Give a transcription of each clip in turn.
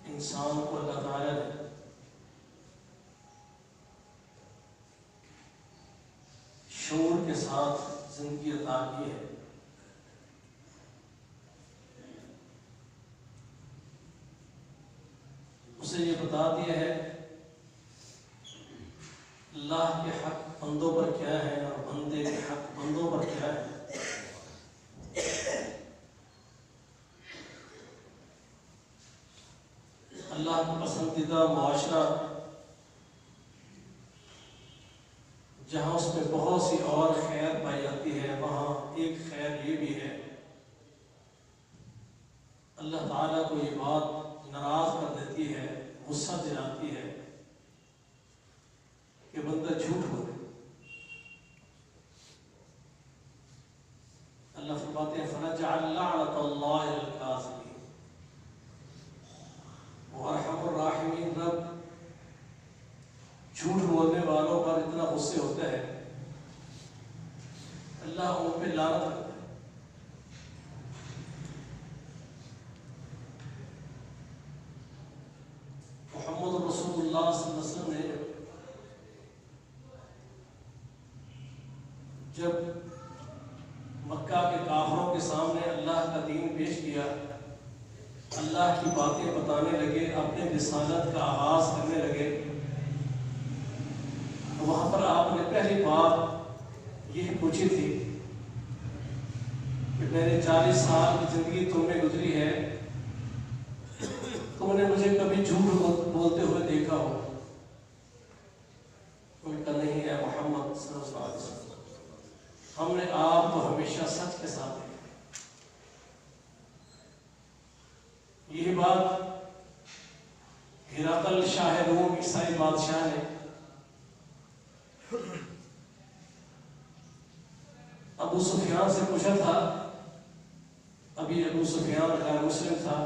انسان کو اللہ تعالیٰ نے شعور کے ساتھ زندگی عطا کی ہے. اسے یہ بتا دیا ہے اللہ کے حق بندوں پر کیا ہے اور بندے کے حق بندوں پر کیا ہے. اللہ کا پسندیدہ معاشرہ جہاں اس میں بہت سی اور خیر پائی جاتی ہے، وہاں ایک خیر یہ بھی ہے اللہ تعالیٰ کو یہ بات ناراض کر دیتی ہے، غصہ دلاتی ہے کہ بندہ جھوٹ بولے. اللہ فرماتے ہیں فَنَجْعَلْ لَعْنَتَ اللَّهِ عَلَى الْكَاذِبِينَ. ارحم الراحمین رب جھوٹ بولنے والوں پر اتنا غصے ہوتا ہے، اللہ ان پہ لعنت کرتا ہے. محمد رسول اللہ صلی اللہ علیہ وسلم نے جب مکہ کے کافروں کے سامنے اللہ کا دین پیش کیا، اللہ کی باتیں بتانے لگے، اپنے رسالت کا آغاز کرنے لگے، وہاں پر آپ نے پہلی بات یہ پوچھی تھی کہ میرے 40 سال کی زندگی تم میں گزری ہے، تم نے مجھے کبھی جھوٹ بولتے ہوئے دیکھا ہو؟ ان کا نہیں ہے محمد صلی اللہ علیہ وسلم، ہم نے آپ کو ہمیشہ سچ کے ساتھ دیکھا. یہ بات ہرقل شاہ روم عیسائی بادشاہ نے ابو سفیان سے پوچھا تھا. ابھی ابو سفیان غیر مسلم تھا.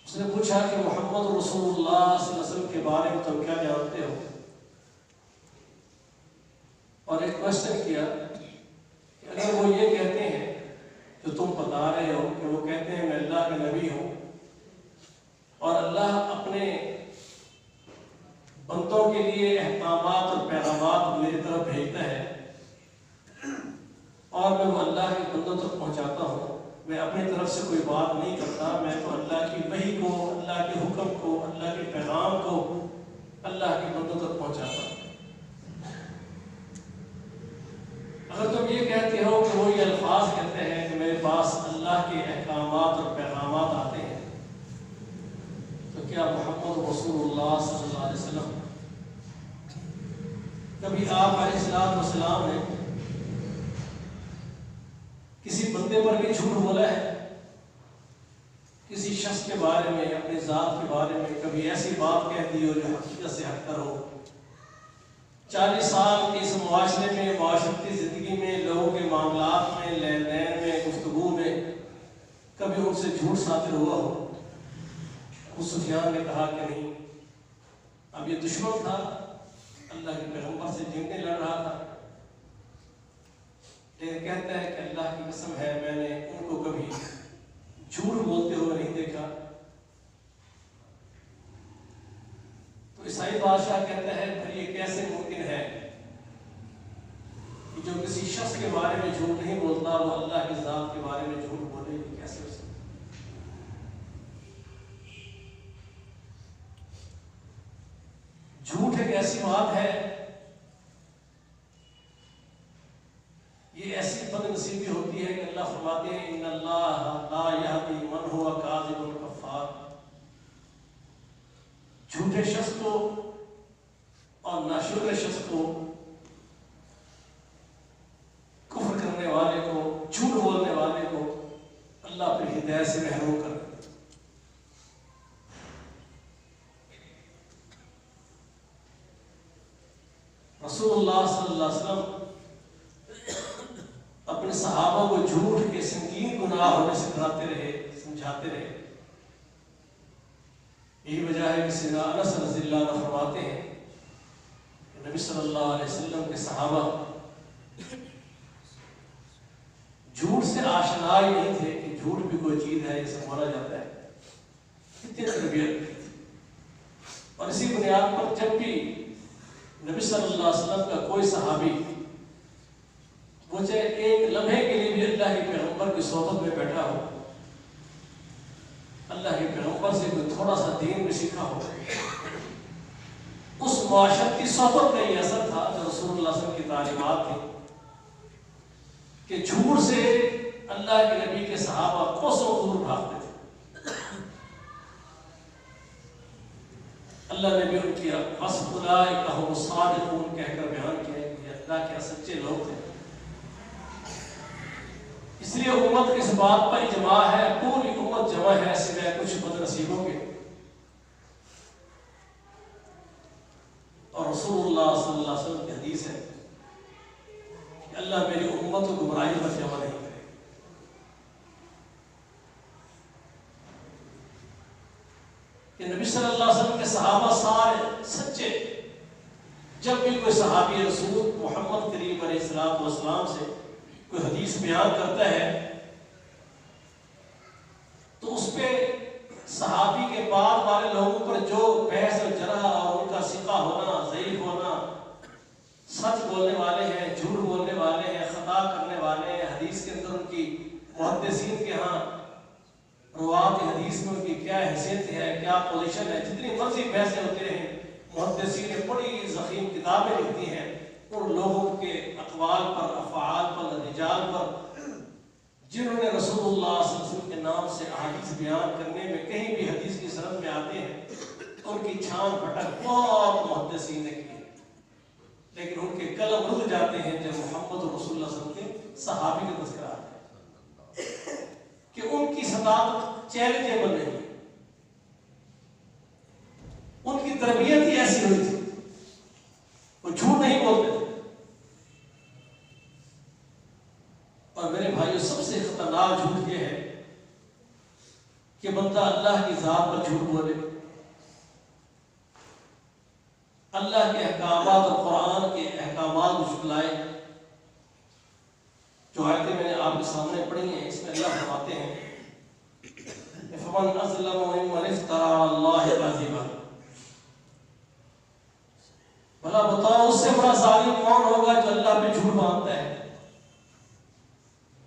اس نے پوچھا کہ محمد رسول اللہ صلی اللہ علیہ وسلم کے بارے میں تم کیا جانتے ہو، اور ایک کوشچن کیا کہ اگر وہ یہ کہتے ہیں جو تم بتا رہے ہو کہ وہ کہتے ہیں میں اللہ کا نبی ہوں اور اللہ اپنے بندوں کے لیے احکامات اور پیغامات میری طرف بھیجتا ہے اور میں وہ اللہ کے بندوں تک پہنچاتا ہوں، میں اپنی طرف سے کوئی بات نہیں کرتا، میں تو اللہ کی وحی کو، اللہ کے حکم کو، اللہ کے پیغام کو اللہ کے بندوں تک پہنچاتا ہوں. اگر تم یہ کہتے ہو کہ وہ یہ الفاظ کہتے ہیں کہ میرے پاس اللہ کے احکامات اور پیغامات آتے ہیں، تو کیا محمد رسول اللہ صلی اللہ علیہ وسلم کبھی آپ علیہ السلام نے کسی بندے پر بھی جھوٹ بولا ہے؟ کسی شخص کے بارے میں، اپنی ذات کے بارے میں کبھی ایسی بات کہہ دی ہو جو حقیقت سے ہٹ کر ہو؟ 40 سال کے اس معاشرے میں، معاشرتی زندگی میں، لوگوں کے معاملات میں، لین دین میں، گفتگو میں کبھی ان سے جھوٹ صادر ہوا ہو؟ ابو سفیان نے کہا کہ نہیں. اب یہ دشمن تھا، اللہ کے پیغمبر سے جنگیں لڑ رہا تھا، لیکن کہتا ہے کہ اللہ کی قسم ہے میں نے ان کو کبھی جھوٹ بولتے ہوئے نہیں دیکھا. تو اس عیسائی بادشاہ کہتا ہے پھر یہ کیسے ممکن ہے کہ جو کسی شخص کے بارے میں جھوٹ نہیں بولتا وہ اللہ کی ذات کے بارے میں جھوٹ بولے، یہ کیسے ہو سکتا؟ جھوٹ ایک ایسی بات ہے، یہ ایسی بد نصیبی ہوتی ہے کہ اللہ فرماتے ہیں ان اللہ لا یہدی من هو کاذب کفار، جھوٹے شخص کو اور ناشکر شخص کو، کفر کرنے والے کو، جھوٹ بولنے والے کو اللہ پھر ہدایت سے محروم کر دیتا۔ رسول اللہ صلی اللہ علیہ وسلم اپنے صحابہ کو جھوٹ کے سنگین گناہ ہونے سے ڈراتے رہے، سمجھاتے رہے۔ یہی وجہ ہے کہ سیدنا انس رضی اللہ عنہ فرماتے ہیں کہ نبی صلی اللہ علیہ وسلم کے صحابہ جھوٹ سے آشنا ہی نہیں تھے کہ جھوٹ بھی کوئی چیز ہے، اسے بولا جاتا ہے، اتنی تربیت تھی۔ اور اسی بنیاد پر جب بھی نبی صلی اللہ علیہ وسلم کا کوئی صحابی وہ چاہے ایک لمحے کے لیے بھی اللہ کے پیغمبر کی صحبت میں بیٹھا ہو، اللہ کے پیغمبر سے کوئی تھوڑا سا دین میں سیکھا ہو، اس معاشرت کی صحبت کا یہ اثر تھا جو رسول اللہ صلی اللہ علیہ وسلم کی تعلیمات تھی کہ جھوٹ سے اللہ کے نبی کے صحابہ کوسوں دور بھاگتے تھے۔ اللہ نے بھی ان کی وصف اولئک هم الصادقون کہہ کر بیان کیا ہے کہ اللہ کے سچے لوگ تھے۔ اس لیے امت اس بات پر اجماع ہے، پوری امت جمع ہے سوائے کچھ بد نصیبوں کے، اور رسول اللہ صلی اللہ علیہ وسلم کی حدیث ہے کہ اللہ میری امت کو گمراہی پر جمع نہیں کرے۔ کہ نبی صلی اللہ علیہ وسلم کے صحابہ سارے سچے، جب بھی کوئی صحابی رسول محمد کریم علیہ السلام سے کوئی حدیث بیان کرتا ہے تو اس پہ صحابی کے بعد والے لوگوں پر جو بحث و جرح اور ان کا ثقہ ہونا، ضعیف ہونا، سچ بولنے والے ہیں، جھوٹ بولنے والے ہیں، خطا کرنے والے ہیں، حدیث کے اندر ان کی محدثین کے ہاں روات حدیث میں ان کی کیا حیثیت ہے، کیا پوزیشن ہے، جتنی مرضی بحثیں ہوتے ہیں، محدثین نے بڑی ضخیم کتابیں لکھتی ہیں ان لوگوں کے اقوال پر، افعال پر، رجال پر، جنہوں نے رسول اللہ صلی اللہ علیہ وسلم کے نام سے احادیث بیان کرنے میں کہیں بھی حدیث کی سند میں آتے ہیں تو ان کی چھان پھٹک بہت محدثین نے کی، لیکن ان کے قلم رک جاتے ہیں جب محمد رسول اللہ صلی اللہ علیہ وسلم کے صحابی کا تذکرہ آتا ہے کہ ان کی صداقت چیلنجیبل نہیں، ان کی تربیت ہی ایسی ہوئی تھی، وہ جھوٹ نہیں بولتے تھے۔ اور میرے بھائیوں سب سے خطرناک جھوٹ یہ ہے کہ بندہ اللہ کی ذات پر جھوٹ بولے، اللہ کے احکامات اور قرآن کے احکامات کو جھٹلائے۔ جو آیتیں میں نے آپ کے سامنے پڑھی ہیں اس میں اللہ فرماتے ہیں فَمَنْ أَظْلَمُ مِمَّنِ افْتَرَىٰ عَلَى اللَّهِ كَذِبًا، بھلا بتاؤ اس سے بڑا ظالم کون ہوگا جو اللہ پہ جھوٹ باندھتا ہے،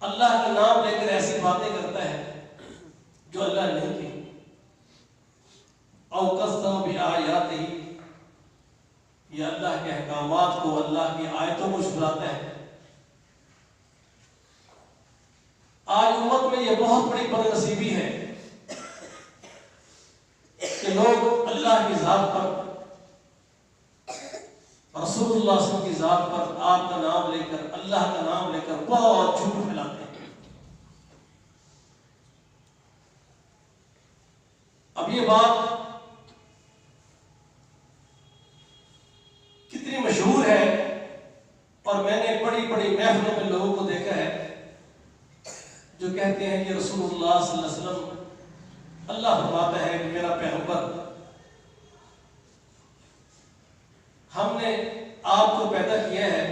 اللہ کا نام لے کر ایسی باتیں کرتا ہے جو اللہ نے نہیں کی، او کذب بآیاتہ، یا اللہ کے احکامات کو، اللہ کی آیتوں کو جھٹلاتا ہے۔ آج امت میں یہ بہت بڑی بد نصیبی ہے کہ لوگ اللہ کی ذات پر، رسول اللہ صلی اللہ علیہ وسلم کی ذات پر آپ کا نام لے کر، اللہ کا نام لے کر بہت جھوٹ پھیلاتے ہیں۔ اب یہ بات کتنی مشہور ہے اور میں نے بڑی بڑی محفلوں میں لوگوں کو دیکھا ہے جو کہتے ہیں کہ رسول اللہ صلی اللہ علیہ وسلم، اللہ فرماتا ہے کہ میرا پیغمبر، ہم نے آپ کو پیدا کیا ہے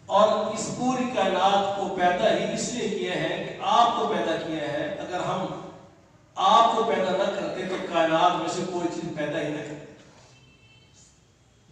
اور اس پوری کائنات کو پیدا ہی اس لیے کیا ہے کہ آپ کو پیدا کیا ہے، اگر ہم آپ کو پیدا نہ کرتے تو کائنات میں سے کوئی چیز پیدا ہی نہ کرتے۔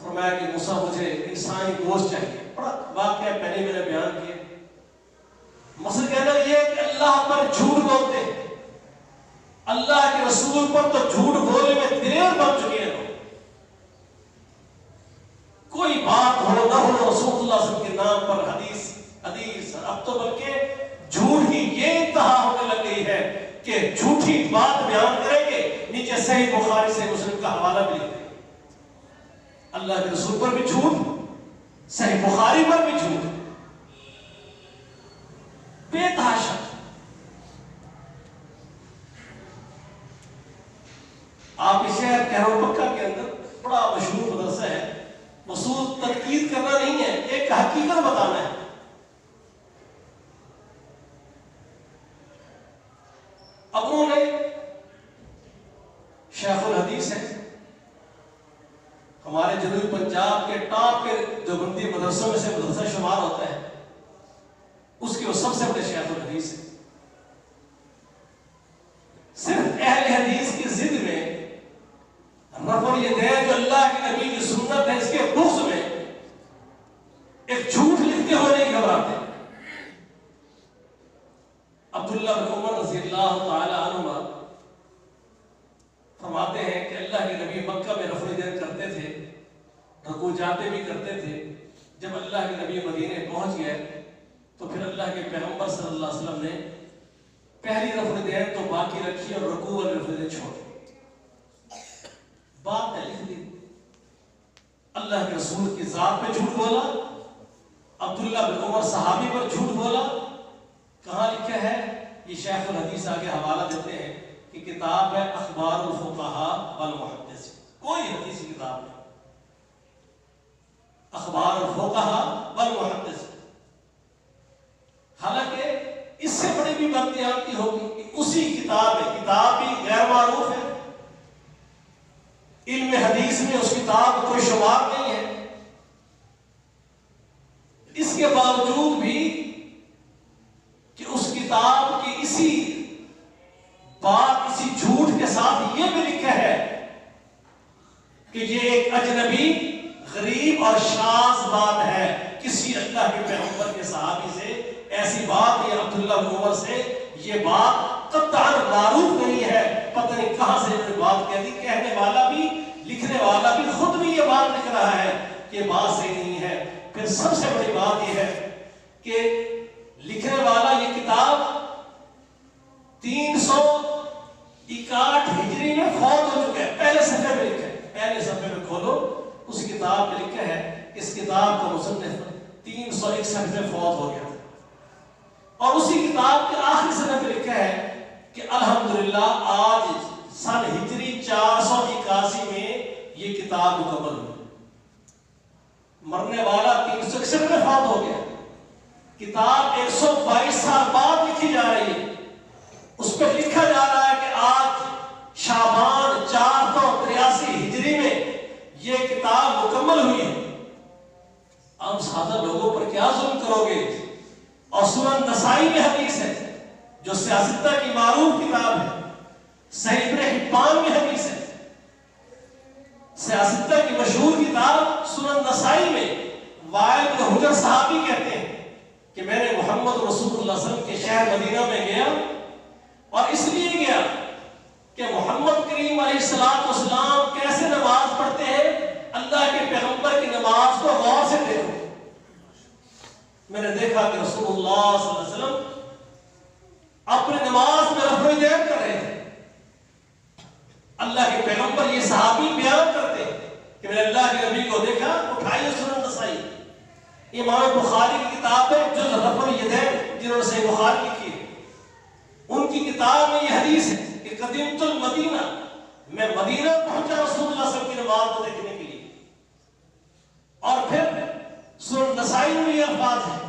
فرمایا کہ موسیٰ مجھے انسانی گوشت چاہیے. بڑا واقعہ پہلے میں نے بیان کیا. مصر کہنا یہ کہ اللہ پر جھوٹ بولتے ہیں, اللہ کے رسول پر تو جھوٹ بولنے میں دیر بن چکے ہیں. کوئی بات ہو نہ ہو رسول اللہ صلی اللہ علیہ وسلم کے نام پر حدیث اب تو بلکہ جھوٹ ہی یہ انتہا ہونے لگ گئی ہے کہ جھوٹی بات بیان کریں گے, نیچے صحیح بخاری سے مسلم کا حوالہ بھی لکھ دیں. اللہ کے رسول پر بھی جھوٹ, صحیح بخاری پر بھی جھوٹ, بے تحاشا. آپ کے شہر کہرو پکا کے اندر بڑا مشہور مدرسہ ہے. وصول تنقید کرنا نہیں ہے, ایک حقیقت بتانا ہے. اب انہوں نے شیخ الحدیث ہے, ہمارے جنوبی پنجاب کے ٹاپ کے دیوبندی مدرسوں میں سے مدرسہ شمار ہوتا ہے, اس کے وہ سب سے بڑے شیخ الحدیث ہے. صرف اہل حدیث کی ضد میں رفع الیدین جو اللہ کے نبی کی سنت ہے اس کے بغض میں ایک جھوٹ لکھتے ہوئے نہیں گھبراتے. عبداللہ بن عمر رضی اللہ تعالی عنہما فرماتے ہیں کہ اللہ کے نبی مکہ میں رفع الیدین کرتے تھے, رکوع جاتے بھی کرتے تھے. جب اللہ کے نبی مدینے پہنچ گئے تو پھر اللہ کے پیغمبر صلی اللہ علیہ وسلم نے پہلی رفع الیدین تو باقی رکھی اور رکوع اور رفع الیدین چھوڑ دی. بات ہے لکھ دی. اللہ کے رسول کی ذات پہ جھوٹ بولا, عبداللہ بن عمر صحابی پر جھوٹ بولا. کہاں لکھا ہے؟ یہ شیخ الحدیث آگے حوالہ دیتے ہیں کہ کتاب ہے اخبار الفقہاء والمحدث, کوئی حدیث کی کتاب نہیں, اخبار الفقہاء والمحدث. حالانکہ اس سے بڑی بھی بدقیامتی ہوگی کہ اسی کتاب میں, کتاب بھی غیر معروف ہے, علم حدیث میں اس کتاب کوئی شمار نہیں ہے, اس کے باوجود بھی کہ اس کتاب کی اسی بات, اسی جھوٹ کے ساتھ یہ بھی لکھا ہے کہ یہ ایک اجنبی, غریب اور شاذ بات ہے. کسی اللہ کے پیغمبر کے صحابی سے ایسی بات یا عبداللہ بن عمر سے یہ بات قطعاً معروف نہیں ہے. پتہ نہیں کہاں سے انہوں نے بات کہہ دی. کہنے والا بھی, لکھنے والا بھی خود بھی یہ بات لکھ رہا ہے کہ یہ بات صحیح نہیں ہے. پھر سب سے بڑی بات یہ ہے کہ لکھنے والا یہ کتاب 361 ہجری میں فوت ہو چکا ہے. پہلے صفحے میں لکھا ہے, پہلے صفحے میں کھولو, اس کتاب میں لکھا ہے اس کتاب کا مصنف 361 میں فوت ہو گیا. اور اسی کتاب کے آخری صفحے میں لکھا ہے کہ الحمدللہ آج سن ہجری 481 میں یہ کتاب مکمل ہوئی. مرنے والا 361 میں فوت ہو گیا. کتاب 122 سال بعد لکھی جا رہی ہے. اس پہ لکھا جا رہا ہے کہ آج شعبان 483 ہجری میں یہ کتاب مکمل ہوئی ہے. عام سادہ لوگوں پر کیا ظلم کرو گے؟ اور سنن نسائی میں حدیث ہے جو سیاستہ کی معروف کتاب ہے, صحیح ابن حبان میں حدیث ہے, سیاستہ کی مشہور کتاب سنن نسائی میں وائل بن حجر صحابی کہتے ہیں کہ میں نے محمد رسول اللہ صلی اللہ علیہ وسلم کے شہر مدینہ میں گیا, اور اس لیے گیا کہ محمد کریم علیہ السلام کیسے نماز پڑھتے ہیں, اللہ کے پیغمبر کی نماز کو غور سے دیکھو. میں نے دیکھا کہ رسول اللہ صلی اللہ علیہ وسلم اپنی نماز میں رفع الیدین کر رہے تھے. اللہ کے پیغمبر یہ صحابی بیان کرتے کہ میں نے اللہ کے نبی کو دیکھا. اٹھائیے سنن نسائی, امام بخاری کی کتاب ہے جز رفع الیدین, جنہوں نے صحیح بخاری لکھی ہے, ان کی کتاب میں یہ حدیث ہے کہ قدمت المدینہ, میں مدینہ پہنچا رسول اللہ صلی اللہ علیہ وسلم کی نماز کو دیکھنے کے لیے. اور پھر سنن نسائی میں یہ الفاظ ہیں,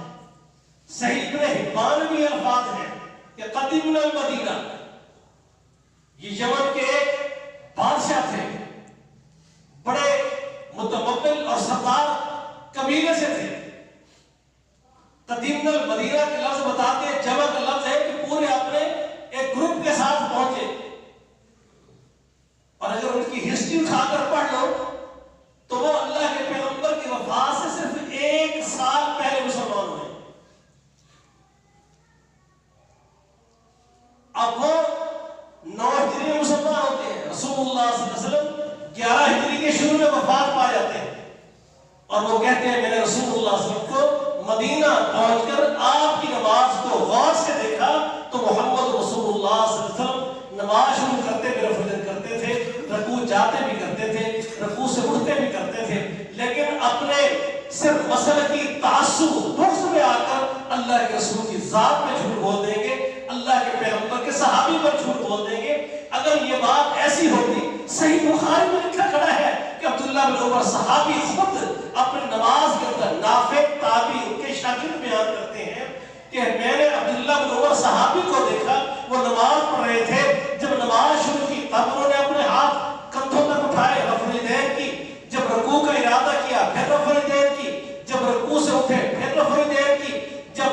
صحیح ابن حبان میں یہ الفاظ ہیں کہ قدمنا المدینہ. یہ یمن کے ایک بادشاہ تھے, بڑے متمول اور سردار قبیلے سے تھے. قدمنا المدینہ کے لفظ بتاتے ہیں, جمع کا لفظ ہے کہ پورے اپنے ایک گروپ کے ساتھ پہنچے. اور اگر ان کی ہسٹری اٹھا کر پڑھ لو تو وہ اللہ کے 11 ہجری کے شروع میں وفات پا جاتے ہیں اور وہ کہتے ہیں میں نے رسول اللہ صلی اللہ علیہ وسلم کو مدینہ پہنچ کر آپ کی نماز کو غور سے دیکھا تو محمد رسول اللہ صلی اللہ علیہ وسلم نماز شروع کرتے میرے فجر کرتے تھے، رکوع جاتے بھی کرتے تھے، رکوع سے اٹھتے بھی کرتے تھے، لیکن اپنے صرف مسلکی تعصب بغض میں آ کر اللہ کے رسول کی ذات میں جھوٹ بول دیں گے، اللہ کے پیغمبر کے صحابی پر جھوٹ بول دیں گے۔ اگر یہ بات ایسی ہوتی، صحیح بخاری میں لکھا کھڑا ہے کہ عبداللہ بن عمر صحابی خود اپنے نماز کے اندر، نافع تابعی ان کے شاگرد بیان کرتے ہیں کہ میں نے عبداللہ بن عمر صحابی کو دیکھا، وہ نماز پڑھ رہے تھے، جب نماز شروع کی تب انہوں نے اپنے ہاتھ کندھوں تک اٹھائے، رفع الیدین کی، جب رکوع کا ارادہ کیا پھر رفع الیدین کی، جب رکوع سے اٹھے پھر رفع الیدین کی، جب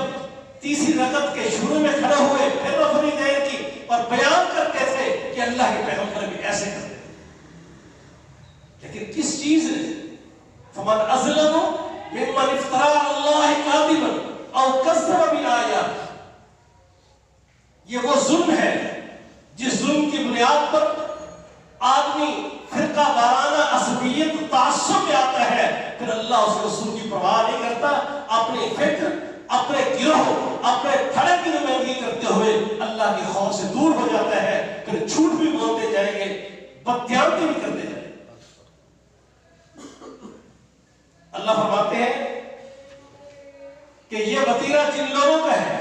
تیسری رکعت کے شروع میں کھڑے ہوئے پھر رفع الیدین کی، اور بیان کرتے تھے کہ اللہ کے پیغمبر بھی ایسے کرتے تھے۔ لیکن کس چیز نے فمن اظلم ممن افترى على الله كاذبا او كذب بالآيات، یہ وہ ظلم ہے جس ظلم کی بنیاد پر آدمی فرقہ وارانہ عصبیت تعصب میں آتا ہے، پھر اللہ اس رسول کی پرواہ نہیں کرتا، اپنی فکر، اپنے گروہ، اپنے تھڑے کی نمائندگی کرتے ہوئے اللہ کے خوف سے دور ہو جاتا ہے، پھر جھوٹ بھی بولتے جائیں گے، بددیانتی بھی کرتے جائیں گے۔ اللہ فرماتے ہیں کہ یہ وتیرہ جن لوگوں کا ہے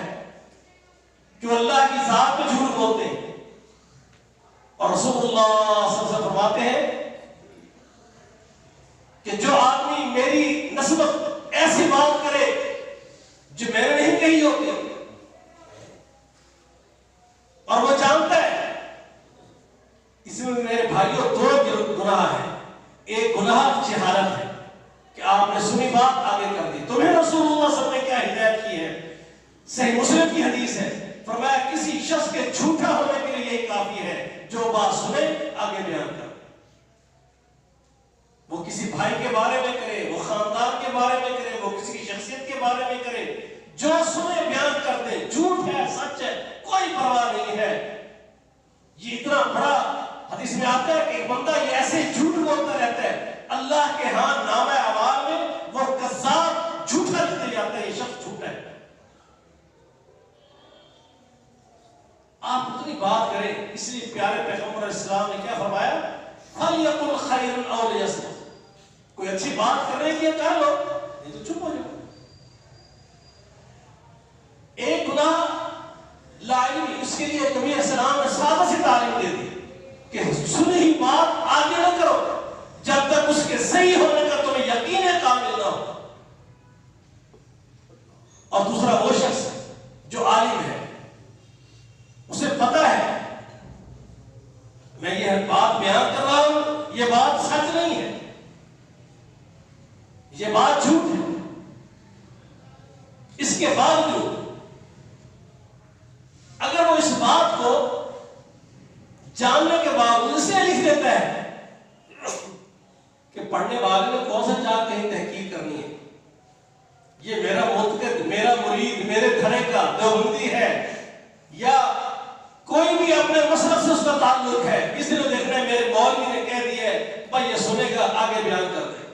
جو اللہ کی ذات پہ جھوٹ بولتے ہیں، اور رسول اللہ صلی اللہ علیہ وسلم فرماتے ہیں کہ جو آدمی میری نسبت ایسی بات کرے جو میں نے نہیں کہی ہوتی، اور وہ جانتا ہے، اس میں میرے بھائیوں دو گناہ ہیں۔ ایک گناہ جہالت ہے کہ آپ نے سنی بات آگے کر دی۔ تمہیں رسول اللہ صلی اللہ علیہ وسلم نے کیا ہدایت کی ہے؟ صحیح مسلم کی حدیث ہے، فرمایا کسی شخص کے جھوٹا ہونے کے لیے یہی کافی ہے جو بات سنے آگے بیان کر۔ وہ کسی بھائی کے بارے میں کرے، وہ خاندان کے بارے میں کرے، وہ کسی کی شخصیت کے بارے میں کرے، جو سنے بیان کر دے، جھوٹ ہے سچ ہے کوئی پرواہ نہیں ہے۔ یہ اتنا بڑا حدیث میں آتا ہے کہ ایک بندہ یہ ایسے جھوٹ بولتا رہتا ہے، اللہ کے ہاں نامہ اعمال میں وہ کذاب جھوٹا لکھتے جاتے ہیں، یہ شخص جھوٹا ہے۔ آپ اتنی بات کریں، اس لیے پیارے پیغمبر اسلام نے کیا فرمایا؟ فَلْيَقُلْ خَيْرًا أَوْ لِيَصْمُتْ، کوئی اچھی بات کرنے کی کہہ لو، نہیں تو چپ ہو جاؤ۔ ایک گناہ لاعلمی، اس کے لیے نبی علیہ السلام نے سادہ سی تعلیم دے دی کہ سنی ہی بات آگے نہ کرو جب تک اس کے صحیح ہونے کا تمہیں یقین کامل نہ ہو۔ اور دوسرا وہ شخص جو عالم ہے، اسے پتہ ہے میں یہ بات بیان کر رہا ہوں، یہ بات سچ نہیں ہے، یہ بات جھوٹ ہے، اس کے باوجود اگر وہ اس بات کو جاننے کے باوجود اسے لکھ دیتا ہے کہ پڑھنے والے نے کون سا جا کہیں تحقیق کرنی ہے، یہ میرا معتقد، میرا مرید، میرے گھرے کا دیوبندی ہے، یا کوئی بھی اپنے مسلک سے اس کا تعلق ہے، کسی نے دیکھنا ہے میرے مولوی نے کہہ دیا ہے، بھائی یہ سنے گا آگے بیان کر دے۔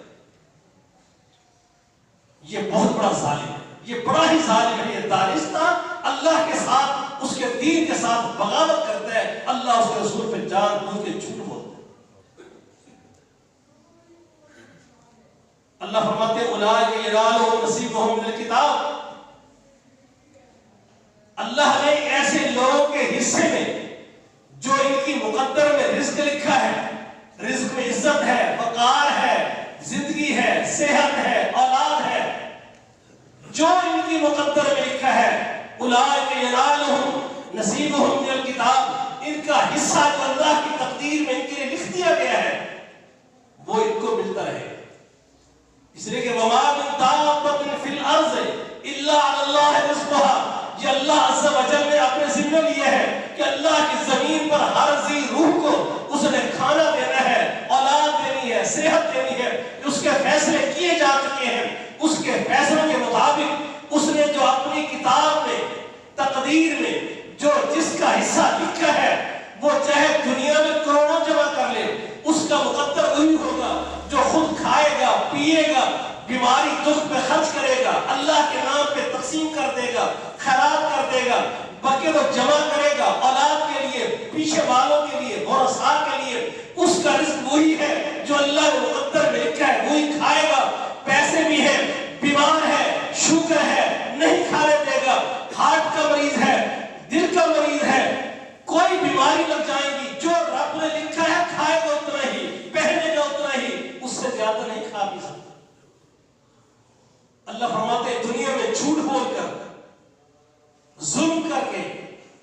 یہ بہت بڑا ظالم ہے، یہ بڑا ہی ظالم ہے، یہ دانستہ اللہ کے ساتھ، اس کے دین کے ساتھ بغاوت کرتا ہے، اللہ اس کے رسول پہ جان بوجھ کے جھوٹ بولتا ہے۔ اللہ فرماتے ہیں اولئک ینالہم نصیبہم من الکتاب، اللہ نے ایسے لوگوں کے حصے میں جو ان کی مقدر میں رزق لکھا ہے، رزق میں عزت ہے، وقار ہے، زندگی ہے، صحت ہے، اولاد ہے، جو ان کی مقدر میں لکھا ہے، اولئک ینالہم نصیبہم من الکتاب، ان کا حصہ جو اللہ کی تقدیر میں ان کے لیے لکھ دیا گیا ہے وہ ان کو ملتا رہے، اس لیے کہ وَمَا مِن دَابَّةٍ فِي الْأَرْضِ إِلَّا عَلَى اللَّهِ رِزْقُهَا، یہ اللہ عز و جل نے اپنے ذمہ لیا ہے کہ اللہ کی زمین پر ہر ذی روح کو اس نے کھانا دینا ہے، اولاد دینی ہے، صحت دینی ہے، اس کے فیصلے کیے جا چکے ہیں، اس کے فیصلوں کے مطابق اس نے جو اپنی کتاب میں، تقدیر میں جو جس کا حصہ لکھا ہے، وہ چاہے دنیا میں کروڑوں جمع کر لے، اس کا مقدر وہی ہوگا جو خود کھائے گا، پیے گا، بیماری دکھ پہ خرچ کرے گا، اللہ کے نام پہ تقسیم کر دے گا، خیرات کر دے گا، بکر و جمع کرے گا اولاد کے لیے، پیچھے والوں کے لیے، ورثاء کے لیے۔ اس کا رزق وہی ہے جو اللہ نے مقدر میں لکھا ہے، وہی کھائے گا۔ پیسے بھی ہیں، بیمار ہے، شوگر ہے، نہیں کھانے دے گا، ہارٹ کا مریض ہے، دل کا مریض ہے، کوئی بیماری لگ جائے گی، جو رب نے لکھا ہے کھائے گا اتنا ہی، پہنے گا اتنا ہی، اس سے زیادہ نہیں کھا پی سکتا۔ اللہ فرماتے ہیں دنیا میں جھوٹ بول کر، ظلم کر کے،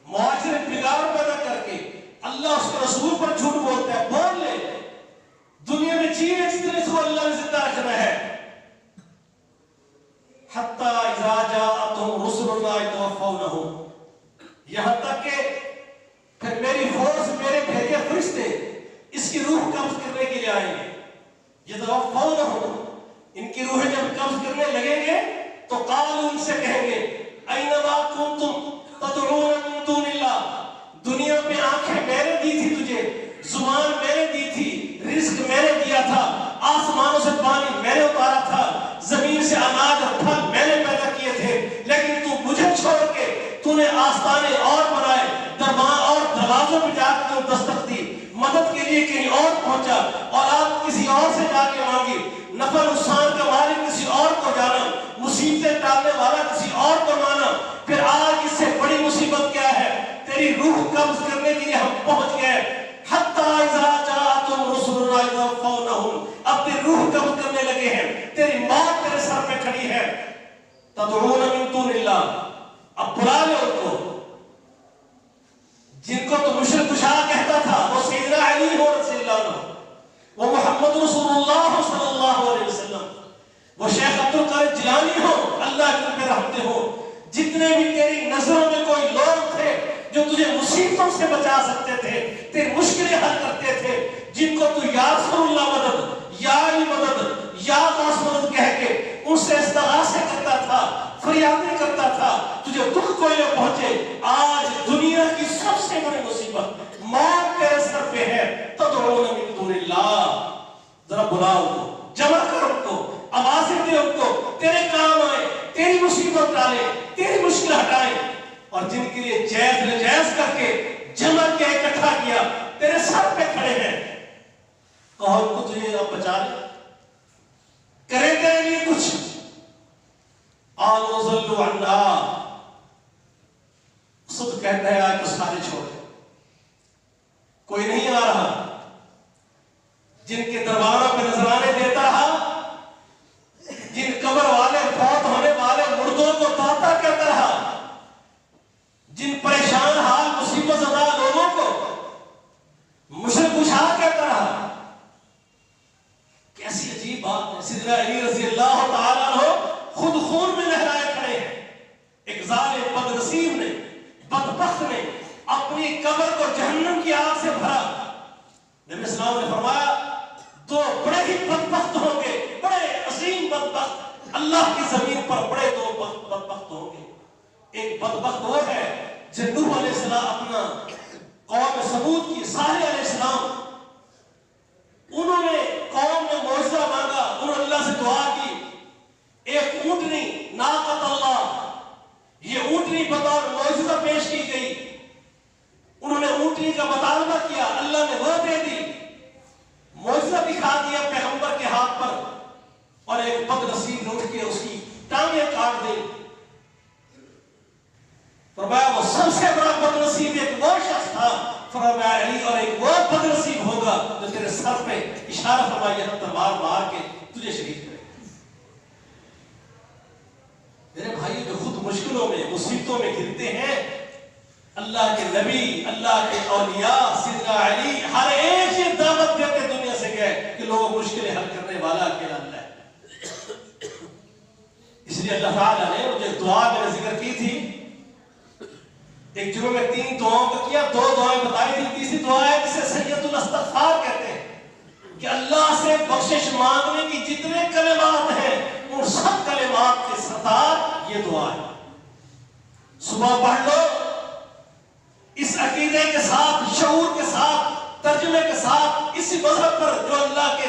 معاشرے بگاڑ پیدا کر کے اللہ اس کے رسول پر جھوٹ بولتا ہے، بول لے، دنیا میں چیزیں جتنے سے اللہ نے زندہ رکھنا ہے۔ حتی اذا جاءتهم رسلنا يتوفونهم، یہاں تک کہ پھر میری فورس، میرے بھیجے فرشتے اس کی روح قبض کرنے کے لیے آئیں گے۔ یتوفونهم، ان کی روحیں جب قبض کرنے لگیں گے تو قالوا، ان سے کہیں گے، اینما کنتم تدعون من دون اللہ، دنیا میں آنکھیں میں نے دی تھی تجھے، زبان میں نے دی تھی، رزق میں نے دیا تھا، آسمانوں سے پانی میں نے اتارا تھا، زمین سے اناج اور پھل میں نے پیدا کیے تھے، لیکن تو مجھے چھوڑ کے تو نے آستانے اور بنائے، اور دروازوں پہ جا کے تو دستک دی، مدد کے لیے کہیں اور پہنچا، اولاد کسی اور سے جا کے مانگی، نفع نقصان کا مالک کسی اور کو جانا، مصیبتیں ٹالنے والا کسی اور کو مانا۔ پھر آج اس سے بڑی مصیبت کیا ہے؟ تیری روح قبض کرنے کے لیے ہم پہنچ گئے۔ حتی اذا جاءتهم رسلنا يتوفونهم، اب تیری روح قبض کرنے لگے ہیں، تیری موت تیرے سر پہ کھڑی ہے۔ تدعون من دون اللہ، اب بلا لے ان کو جن کو تو مشرک کشا کہتا تھا، وہ سیدنا علی ہو رضی اللہ عنہ، وہ محمد رسول اللہ صلی اللہ علیہ وسلم، وہ شیخ عبد القادر جیلانی ہو، اللہ کے پہ رحمتے ہو، جتنے بھی تیری نظروں میں کوئی لوگ تھے جو تجھے مصیبتوں سے بچا سکتے تھے، تیری مشکلیں حل کرتے تھے، جن کو تو یا رسول اللہ مدد، یا علی مدد، یا غوث مدد کہہ کے ان سے استغاثے کرتا تھا، فریادیں کرتا تھا، تجھے دکھ کوئی نہ پہنچے۔ آج دنیا کی سب سے بڑی مصیبت موت تیرے سر پہ ہے۔ تدعون من دون اللہ، ذرا بلاؤ ان کو، جمع کر ان کو، آوازیں دے ان کو، تیرے کام آئے، تیری مصیبت ڈالے، تیری مشکل ہٹائیں، اور جن کے لیے جائز نجائز کر کے جمع کے اکٹھا کیا تیرے سر پہ کھڑے ہیں، کہو ان کو تجھے اب بچا لے، کرے تیرے لیے کچھ۔ آلو ظلو عنا، خود کہتا ہے آج تو سارے چھوڑے، کوئی نہیں آ رہا، جن کے درباروں پہ نذرانے دیتا رہا، جن قبر والے فوت ہونے والے مردوں کو داتا کہتا رہا، جن پریشان حال مصیبت زدہ لوگوں کو مشرک کشا کہتا رہا۔ کیسی عجیب بات ہے، سیدنا علی رضی اللہ تعالیٰ عنہ خود خون میں لہرائے کھڑے ہیں۔ ایک ظالم بد نصیب نے، بدبخت نے اپنی قبر کو جہنم کی آگ سے بھرا۔ نبی اسلام نے فرمایا دو بڑے ہی بدبخت ہوں گے، بڑے عظیم بدبخت، اللہ کی زمین پر بڑے دو بدبخت ہوں گے۔ ایک بدبخت وہ ہے جن نوح علیہ السلام اپنا قوم ثمود کی، صالح علیہ السلام، انہوں نے قوم نے معجزہ مانگا، انہوں نے اللہ سے دعا کی، ایک اونٹنی ناقۃ اللہ، یہ اونٹنی بطور معجزہ پیش کی گئی، انہوں نے اونٹنی کا مطالبہ کیا، اللہ نے وہ دے دی، معجزہ دکھا دیا پیغمبر کے ہاتھ پر، اور ایک بد نصیب نے اٹھ کے اس کی ٹانگیں کاٹ دی۔ فرمایا وہ سب سے بڑا بد نصیب ایک وہ شخص تھا، فرمایا علی، اور ایک وہ بد نصیب ہوگا جو تیرے سر پہ اشارہ فرمایا تلوار مار کے تجھے شہید کرے۔ میرے بھائی جو خود مشکلوں میں، مصیبتوں میں گرتے ہیں، اللہ کے نبی، اللہ کے اولیاء، سیدنا علی ہر ایک یہ دعوت دیتے دنیا سے گئے کہ لوگ مشکلیں حل کرنے والا اکیلا اللہ ہے۔ اس لیے اللہ تعالیٰ نے مجھے دعا میں نے ذکر کی تھی، ایک جمعے میں 3 دعاؤں کا کیا، 2 دعائیں بتائی تھی، تیسری دعا ہے جسے سید الاستغفار کہتے ہیں، کہ اللہ سے بخشش مانگنے کی جتنے کلمات ہیں ان سب کلمات کے سردار یہ دعا ہے۔ صبح پڑھ لو اس عقیدے کے ساتھ، شعور کے ساتھ، ترجمے کے ساتھ، اسی مذہب پر جو اللہ کے